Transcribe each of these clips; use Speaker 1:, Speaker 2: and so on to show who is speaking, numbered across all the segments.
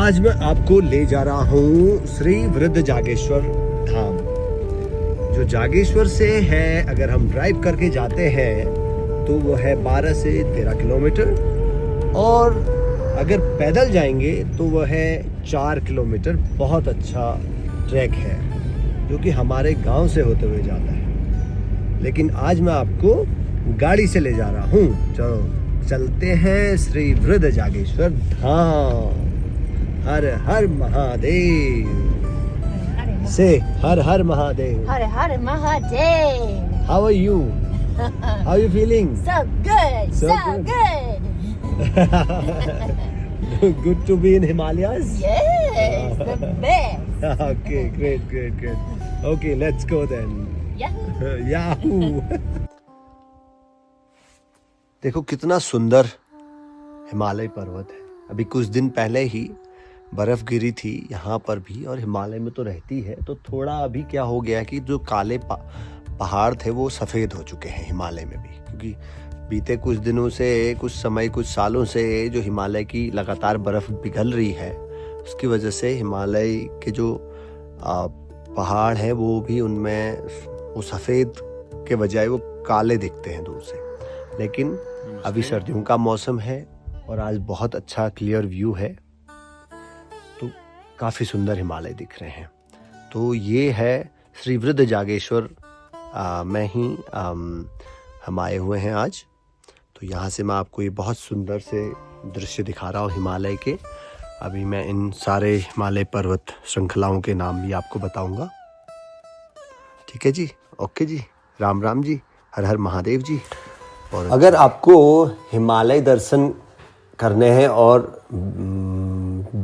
Speaker 1: आज मैं आपको ले जा रहा हूँ श्री वृद्ध जागेश्वर धाम, जो जागेश्वर से है। अगर हम ड्राइव करके जाते हैं तो वो है 12 से 13 किलोमीटर, और अगर पैदल जाएंगे तो वह है 4 किलोमीटर। बहुत अच्छा ट्रैक है जो कि हमारे गांव से होते हुए जाता है, लेकिन आज मैं आपको गाड़ी से ले जा रहा हूँ। चलो चलते हैं श्री वृद्ध जागेश्वर धाम। हर हर महादेव से हर हर महादेव।
Speaker 2: हर हर Mahadev.
Speaker 1: How are you? How you feeling?
Speaker 2: So good,
Speaker 1: So
Speaker 2: so
Speaker 1: good.
Speaker 2: good.
Speaker 1: Good to be in Himalayas?
Speaker 2: Yes, the best.
Speaker 1: Okay, great. Okay, let's go then.
Speaker 2: Yahoo.
Speaker 1: Yahoo! देखो कितना सुंदर हिमालय पर्वत है। अभी कुछ दिन पहले ही बर्फ गिरी थी यहाँ पर भी, और हिमालय में तो रहती है। तो थोड़ा अभी क्या हो गया कि जो काले पहाड़ थे वो सफ़ेद हो चुके हैं हिमालय में भी, क्योंकि बीते कुछ दिनों से, कुछ समय, कुछ सालों से जो हिमालय की लगातार बर्फ़ पिघल रही है, उसकी वजह से हिमालय के जो पहाड़ हैं वो भी, उनमें वो सफ़ेद के बजाय वो काले दिखते हैं दूर से। लेकिन अभी सर्दियों का मौसम है और आज बहुत अच्छा क्लियर व्यू है, तो काफ़ी सुंदर हिमालय दिख रहे हैं। तो ये है श्री वृद्ध जागेश्वर में ही हम आए हुए हैं आज। तो यहाँ से मैं आपको ये बहुत सुंदर से दृश्य दिखा रहा हूँ हिमालय के। अभी मैं इन सारे हिमालय पर्वत श्रृंखलाओं के नाम भी आपको बताऊँगा। ठीक है जी, ओके जी, राम राम जी, हर हर महादेव जी। और अगर आपको हिमालय दर्शन करने हैं और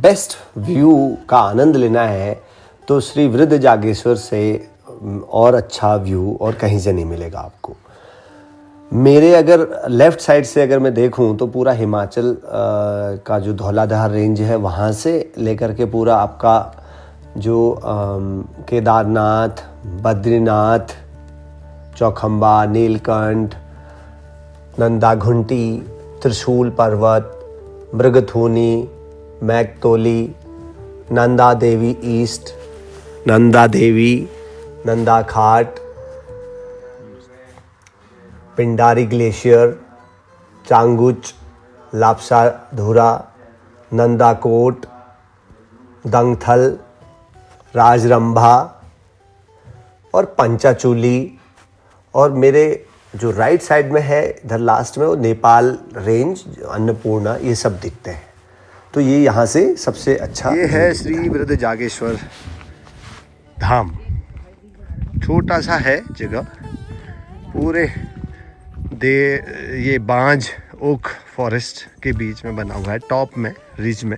Speaker 1: बेस्ट व्यू का आनंद लेना है तो श्री वृद्ध जागेश्वर से और अच्छा व्यू और कहीं से नहीं मिलेगा आपको। मेरे अगर लेफ़्ट साइड से अगर मैं देखूं तो पूरा हिमाचल का जो धौलाधार रेंज है वहाँ से लेकर के पूरा आपका जो केदारनाथ, बद्रीनाथ, चौखंबा, नीलकंठ, नंदाघुंटी, त्रिशूल पर्वत, मृगथूनी, मैकतोली, नंदा देवी ईस्ट, नंदा देवी, नंदा खाट, पिंडारी ग्लेशियर, चांगुच, लापसा धुरा, नंदाकोट, दंगथल, राजरंभा और पंचाचूली। और मेरे जो राइट साइड में है इधर लास्ट में वो नेपाल रेंज, अन्नपूर्णा, ये सब दिखते हैं। तो ये यहाँ से सबसे अच्छा ये है श्री वृद्ध जागेश्वर धाम। छोटा सा है जगह, पूरे ये बांज ओक फॉरेस्ट के बीच में बना हुआ है, टॉप में, रिज में।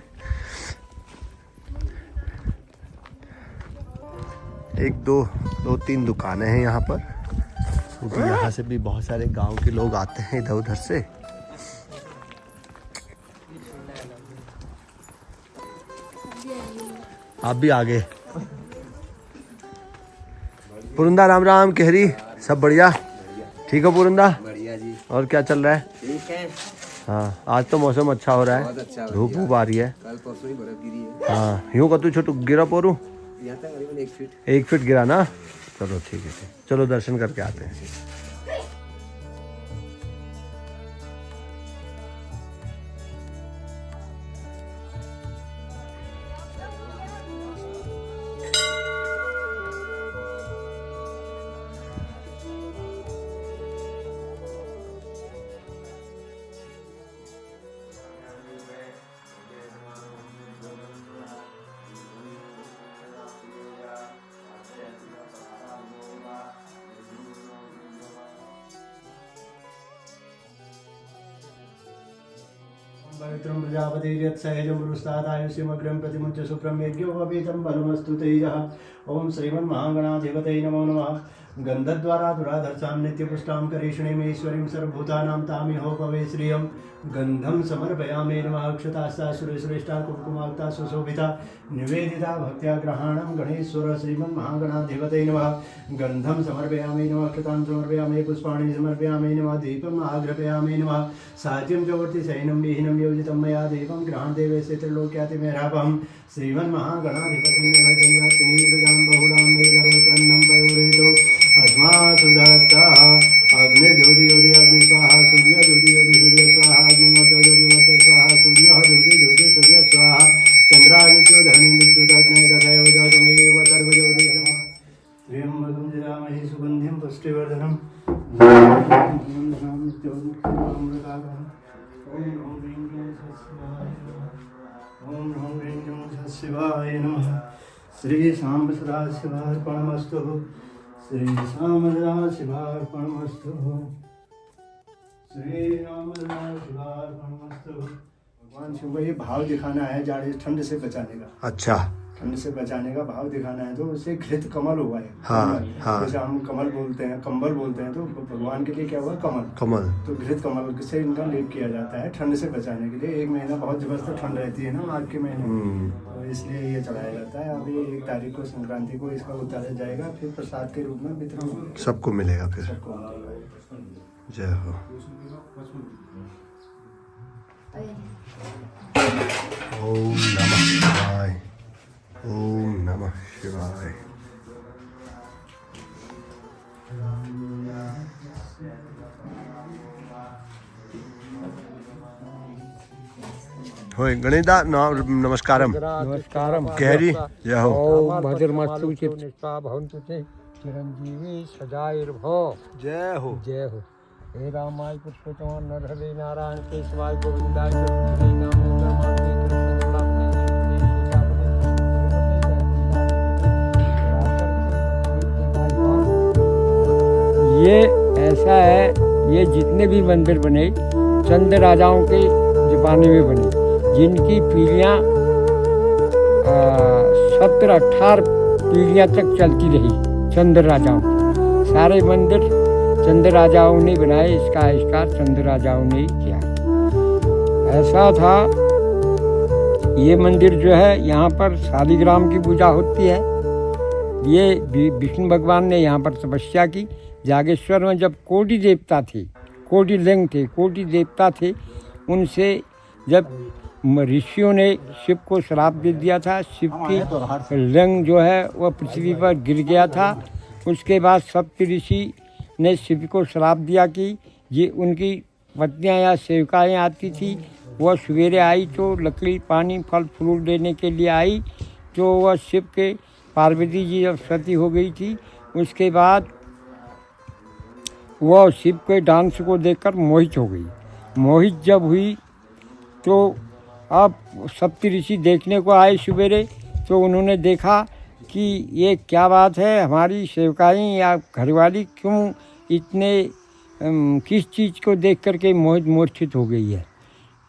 Speaker 1: दो तीन दुकानें हैं यहाँ पर, क्योंकि यहाँ से भी बहुत सारे गांव के लोग आते हैं इधर उधर से। आप भी आगे। पुरंदा राम राम, कहरी सब बढ़िया? ठीक हो पुरंदा?
Speaker 3: बढ़िया जी।
Speaker 1: और क्या चल रहा है?
Speaker 3: ठीक है।
Speaker 1: हाँ, आज तो मौसम अच्छा हो रहा
Speaker 3: बहुत
Speaker 1: है,
Speaker 3: अच्छा,
Speaker 1: धूप वूप आ रही है।
Speaker 3: कल परसों ही बर्फ गिरी है।
Speaker 1: हाँ, यूँ का तू छोटू गिरा पोरू?
Speaker 3: यहाँ तक करीबन 1 फीट।
Speaker 1: 1 फीट गिरा ना? चलो ठीक है, चलो दर्शन करके आते हैं।
Speaker 4: पवित्रं प्रजापतिर्यत्सहजमुरुस्तादायुष्यमग्रं प्रतिमुच्य सुप्रं यज्ञोपवीतं बलमस्तु तेजः। ओम श्रीमन्महागणाधिपतये नमो नमः।
Speaker 5: गंधद्वारा धुराधर्षां नित्यपुष्टां करीषणीम् ईश्वरीं सर्वभूतानां तामिहोपवे श्रियं गंधम समर्पयामि नमः। अक्षतास्ता सुरेश्रेष्ठा कुंकुमाक्ता सुशोभिता निवेदिता भक्त्या ग्रहाणं गणेश्वर श्रीमन्महागणाधिपतये नमः। गंधम समर्पयामि नमः। अक्षतां समर्पयामि पुष्पाणि समर्पयामि नमः। दीपम् आग्रपयामि नमः। सात्यं चवर्ति शयनं विहीनं योजितं मया दीपं गृहाण देवस्य त्रिलोक्यातिमेरापहं श्रीमन्महागणाधिपतिं नमः। बहुलां वेदरोत्पन्नं पयोरेतो अस्मासु दत्तः अग्निर्ज्योति ज्योति अग्नि स्वाहा सूर्य ज्योति ज्योति सूर्य स्वाहा अग्निमर्त ज्योति मर्त स्वाहा सूर्य ज्योति ज्योति सूर्य स्वाहा चंद्रादित्यो धरणि विद्युत अग्नि तथैव ज्योतिमेव सर्वज्योति त्र्यंबकं यजामहे सुगन्धिं पुष्टिवर्धनम् ओम ह्रीं क्लीं सत्शिवाय नमः। श्री सांब सदाशिवार्पणमस्तु। श्री सांब सदाशिवार्पणमस्तु। श्री राम सदाशिवार्पणमस्तु। भगवान शिव को ये भाव दिखाना है जाड़े ठंड से बचाने का।
Speaker 1: अच्छा,
Speaker 5: ठंड से बचाने का भाव दिखाना है तो उससे घृत कमल हुआ है।
Speaker 1: हाँ, हाँ।
Speaker 5: जैसे हम कमल बोलते हैं, कंबल बोलते हैं, तो भगवान के लिए क्या हुआ? कमल।
Speaker 1: कमल।
Speaker 5: तो घृत कमल से इनका लेप किया जाता है ठंड से बचाने के लिए। 1 महीना बहुत जबरदस्त ठंड रहती है ना माघ के महीने, तो इसलिए ये चढ़ाया जाता है। अभी 1 तारीख को संक्रांति को इसका उतारा जाएगा, फिर प्रसाद के रूप में वितरण
Speaker 1: सबको मिलेगा फिर।
Speaker 5: सबको मिलेगा।
Speaker 1: जय हो। ओम नमः शिवाय। ओम नमः शिवाय। होय गणेशदा नमस्कारम।
Speaker 6: नमस्कारम।
Speaker 1: कहरी जय हो।
Speaker 6: ओम भद्रमस्तु चित्ता भवन्तु ते चिरंजीवी सदायुर्भव।
Speaker 1: जय हो।
Speaker 6: जय हो। हे रामाय पुरुषोत्तम नरहरे नारायण केशवाय गोविंदाय तुलसीदाय दामोदराय ये ऐसा है, ये जितने भी मंदिर बने चंद राजाओं के जमाने में बने, जिनकी पीढ़ियाँ 17-18 पीढ़ियाँ तक चलती रही। चंद राजाओं सारे मंदिर चंद राजाओं ने बनाए, इसका आविष्कार चंद राजाओं ने ही किया। ऐसा था, ये मंदिर जो है यहाँ पर शालिग्राम की पूजा होती है। ये विष्णु भगवान ने यहाँ पर तपस्या की। जागेश्वर में जब कोटि देवता थे, कोटि लिंग थे, कोटि देवता थे, उनसे जब ऋषियों ने शिव को श्राप दे दिया था, शिव की लिंग जो है वह पृथ्वी पर गिर गया था। उसके बाद सप्त ऋषि ने शिव को श्राप दिया कि ये उनकी पत्नियां या सेविकाएँ आती थी, वह सवेरे आई तो लकड़ी पानी फल फ्रूट देने के लिए आई, तो वह शिव के पार्वती जी जब सती हो गई थी, उसके बाद वह शिव के डांस को देखकर मोहित हो गई। मोहित जब हुई तो अब सप्त ऋषि देखने को आए सवेरे, तो उन्होंने देखा कि ये क्या बात है, हमारी सेवकाएँ या घरवाली क्यों इतने किस चीज़ को देख करके मोहित मूर्छित हो गई है।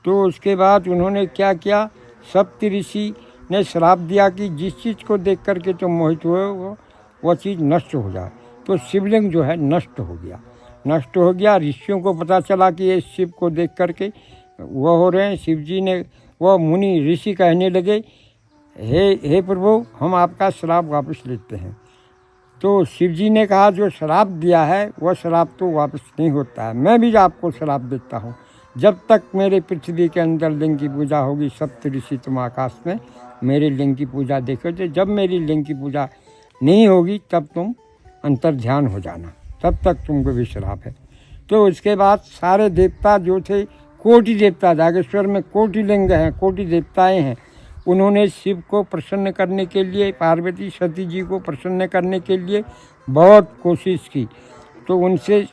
Speaker 6: तो उसके बाद उन्होंने क्या किया, सप्त ऋषि ने श्राप दिया कि जिस चीज़ को देख करके तो मोहित हुए वो चीज़ नष्ट हो जाए। तो शिवलिंग जो है नष्ट हो गया, नष्ट हो गया। ऋषियों को पता चला कि ये शिव को देख करके वह हो रहे हैं। शिव जी ने, वह मुनि ऋषि कहने लगे, हे प्रभु, हम आपका श्राप वापस लेते हैं। तो शिव जी ने कहा, जो श्राप दिया है वह श्राप तो वापस नहीं होता है, मैं भी आपको श्राप देता हूँ। जब तक मेरे पृथ्वी के अंदर लिंग की पूजा होगी, सप्त ऋषि तुम आकाश में मेरे लिंग की पूजा देखोगे। जब मेरी लिंग की पूजा नहीं होगी तब तुम अंतर ध्यान हो जाना, तब तक तुमको भी श्राप है। तो उसके बाद सारे देवता जो थे, कोटि देवता, जागेश्वर में कोटि लिंग हैं, कोटि देवताएं हैं, उन्होंने शिव को प्रसन्न करने के लिए, पार्वती सती जी को प्रसन्न करने के लिए बहुत कोशिश की। तो उनसे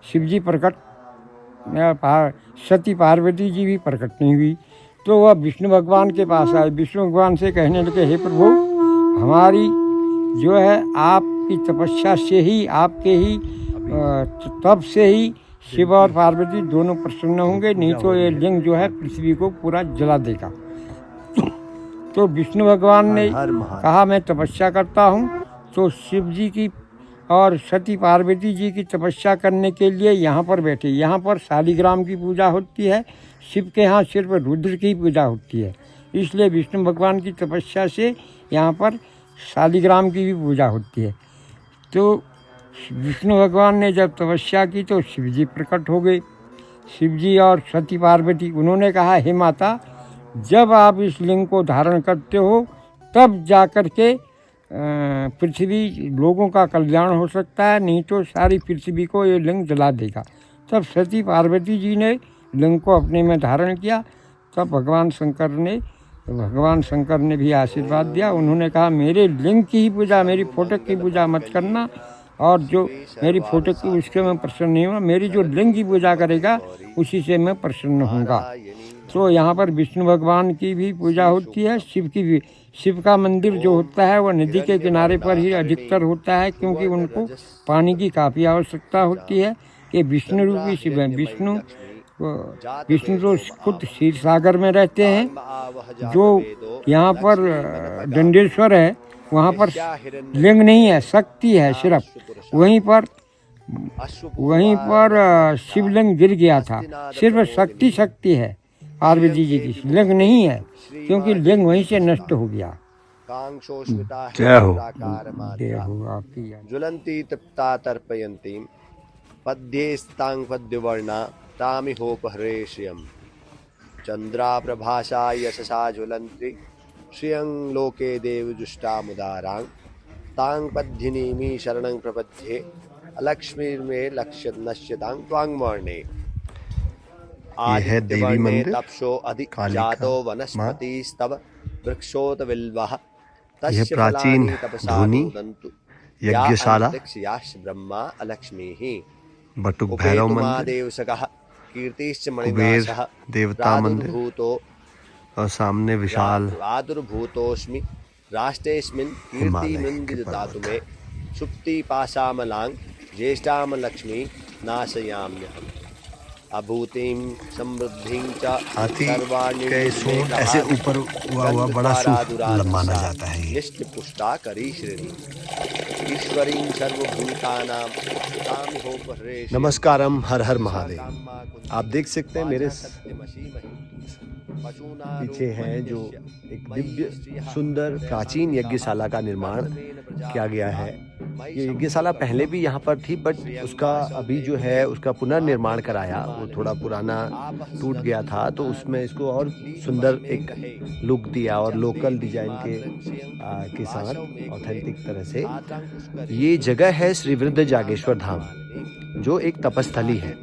Speaker 6: शिव जी प्रकट, सती पार्वती जी भी प्रकट नहीं हुई। तो वह विष्णु भगवान के पास आए, विष्णु भगवान से कहने लगे, हे प्रभु, हमारी जो है आपकी तपस्या से ही, आपके ही तप से ही शिव और पार्वती दोनों प्रसन्न होंगे, नहीं तो ये लिंग जो है पृथ्वी को पूरा जला देगा। तो विष्णु भगवान ने कहा, मैं तपस्या करता हूँ। तो शिव जी की और सती पार्वती जी की तपस्या करने के लिए यहाँ पर बैठे। यहाँ पर शालिग्राम की पूजा होती है, शिव के यहाँ सिर्फ रुद्र की पूजा होती है, इसलिए विष्णु भगवान की तपस्या से यहाँ पर शालिग्राम की भी पूजा होती है। तो विष्णु भगवान ने जब तपस्या की तो शिव जी प्रकट हो गए। शिव जी और सती पार्वती, उन्होंने कहा, हे माता, जब आप इस लिंग को धारण करते हो तब जाकर के पृथ्वी लोगों का कल्याण हो सकता है, नहीं तो सारी पृथ्वी को ये लिंग जला देगा। तब सती पार्वती जी ने लिंग को अपने में धारण किया। तब भगवान शंकर ने भी आशीर्वाद दिया। उन्होंने कहा, मेरे लिंग की ही पूजा, मेरी फोटो की पूजा मत करना, और जो मेरी फोटो की उसके मैं प्रसन्न नहीं हुआ, मेरी जो लिंग की पूजा करेगा उसी से मैं प्रसन्न होऊंगा। तो यहाँ पर विष्णु भगवान की भी पूजा होती है, शिव की भी। शिव का मंदिर जो होता है वह नदी के किनारे पर ही अधिकतर होता है, क्योंकि उनको पानी की काफ़ी आवश्यकता होती है। कि विष्णु रूपी शिव है। विष्णु तो खुद क्षीर सागर में रहते हैं। जो यहाँ पर दंडेश्वर है वहाँ पर लिंग नहीं है, शक्ति है सिर्फ। वहीं पर शिवलिंग गिर गया था, सिर्फ शक्ति है पार्वती जी की, लिंग नहीं है, क्योंकि लिंग वहीं से नष्ट हो गया।
Speaker 1: जय हो।
Speaker 6: आपकी
Speaker 1: ज्वलंती तप्ता तर्पयन्तीं पद्येस्तां पद्यवर्णा तामिहोपहरे श्रियं चंद्रा प्रभासा यशसा ज्वलन्ति श्रियं लोके देवजुष्टामुदारां तां पद्धिनीमि शरणं प्रपद्ये अलक्ष्मीर्मे लक्ष्य नश्यतां त्वांगमर्णे। ये है देवी मंदिर, तपसो अधिक जातो वनस्पतिस्तव वृक्षोत विल्वः यह प्राचीन धूनी यज्ञशाला,
Speaker 3: ब्रह्मा अलक्ष्मीः
Speaker 1: बटुक भैरव मंदिर,
Speaker 3: देवसकः कीर्तिश्च
Speaker 1: कुबेर
Speaker 3: मणिनाशः
Speaker 1: देवता मंदिर,
Speaker 3: भूतो
Speaker 1: और सामने विशाल
Speaker 3: प्रादुर्भूतोऽस्मि राष्ट्रेऽस्मिन् कीर्तिमृन्दिददातु मे सुप्ति पाशामलां ज्येष्ठां लक्ष्मी नाशयाम्यहम् अभूतिं समृद्धिं च
Speaker 1: हाथी
Speaker 3: सर्वाणि
Speaker 1: के सूंड ऐसे ऊपर हुआ बड़ा सूंड माना जाता है। ये
Speaker 3: पुष्टा करी श्रेणी ईश्वरीं सर्वभूतानां तामिहोपहरे।
Speaker 1: नमस्कारम, हर हर महादेव। आप देख सकते हैं मेरे पीछे है जो एक दिव्य सुंदर प्राचीन यज्ञशाला का निर्माण किया गया है। ये यज्ञशाला पहले भी यहाँ पर थी, बट उसका अभी जो है उसका पुनर्निर्माण कराया। वो थोड़ा पुराना टूट गया था, तो उसमें इसको और सुंदर एक लुक दिया और लोकल डिजाइन के साथ ऑथेंटिक तरह से। ये जगह है श्री वृद्ध जागेश्वर धाम, जो एक तपस्थली है,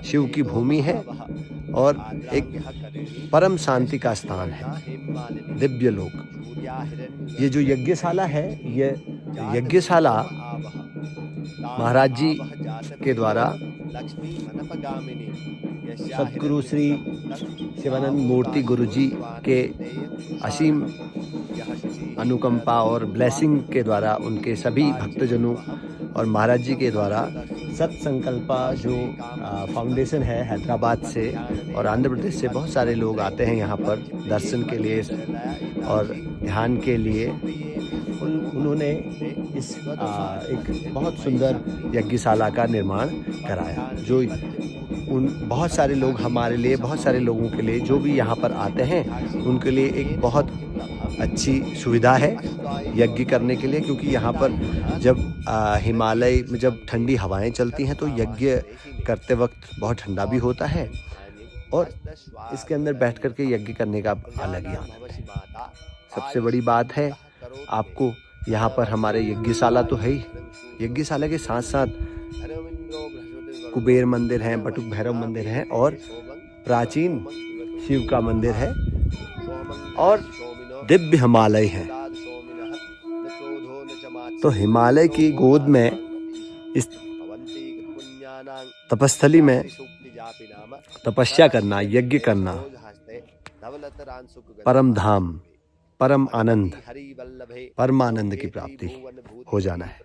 Speaker 1: शिव की भूमि है और एक परम शांति का स्थान है, दिव्य लोक। ये जो यज्ञशाला है, ये यज्ञशाला महाराज जी के द्वारा सतगुरु श्री शिवानंद मूर्ति गुरु जी के असीम अनुकंपा और ब्लेसिंग के द्वारा, उनके सभी भक्तजनों और महाराज जी के द्वारा सत्संकल्पा जो फाउंडेशन है हैदराबाद से और आंध्र प्रदेश से बहुत सारे लोग आते हैं यहाँ पर दर्शन के लिए और ध्यान के लिए। उन्होंने इस एक बहुत सुंदर यज्ञशाला का निर्माण कराया, जो उन बहुत सारे लोग, हमारे लिए, बहुत सारे लोगों के लिए जो भी यहाँ पर आते हैं उनके लिए एक बहुत अच्छी सुविधा है यज्ञ करने के लिए। क्योंकि यहाँ पर जब हिमालय में जब ठंडी हवाएं चलती हैं तो यज्ञ करते वक्त बहुत ठंडा भी होता है, और इसके अंदर बैठ कर के यज्ञ करने का अलग ही आनंद है। सबसे बड़ी बात है, आपको यहाँ पर हमारे यज्ञशाला तो है ही, यज्ञशाला के साथ साथ कुबेर मंदिर है, बटुक भैरव मंदिर है और प्राचीन शिव का मंदिर है और दिव्य हिमालय है। तो हिमालय की गोद में इस तपस्थली में तपस्या करना, यज्ञ करना, परम धाम, परम आनंद, परमानंद की प्राप्ति हो जाना है।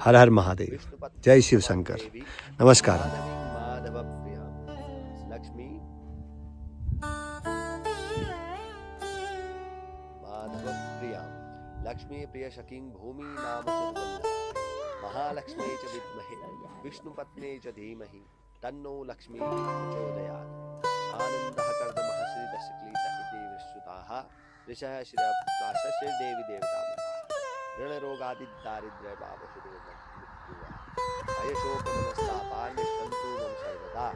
Speaker 1: हर हर महादेव, जय शिव शंकर, नमस्कार।
Speaker 3: लक्ष्मी प्रिय शकीं भूमि नाम महालक्ष्मी च विद्महे विष्णुपत्नी च धीमहि तन्नो लक्ष्मी प्रचोदयात् आनन्दः कर्दमः श्रीदशक्लीत इति विश्रुताः ऋषः श्रियपुत्राः श्रीदेवी देवतामताः ऋणरोगादिदारिद्र्यपापशुदुर्मृत्युः अयशोकमनस्तापान्निष्ठन्तु मम सर्वदा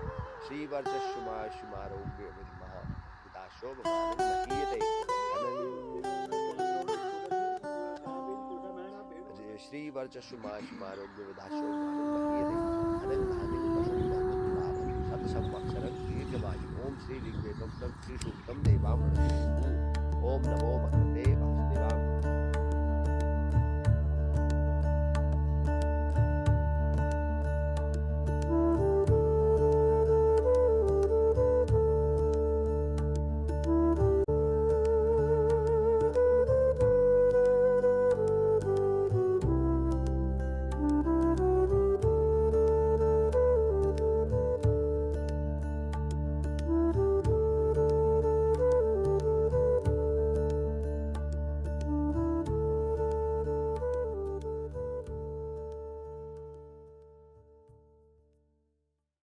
Speaker 3: श्रीवर्चस्सुमारोग्य विद्मः पिताशोभमानं महीयते श्रीवर्चस्सुमारोग्य विदाशोभमानं महीयते अनन्तानि संवत्सरं दीर्घवायु ओम श्री ऋग्वेदोक्तं श्री सूक्तं देवामृतं ओम नमो भगवते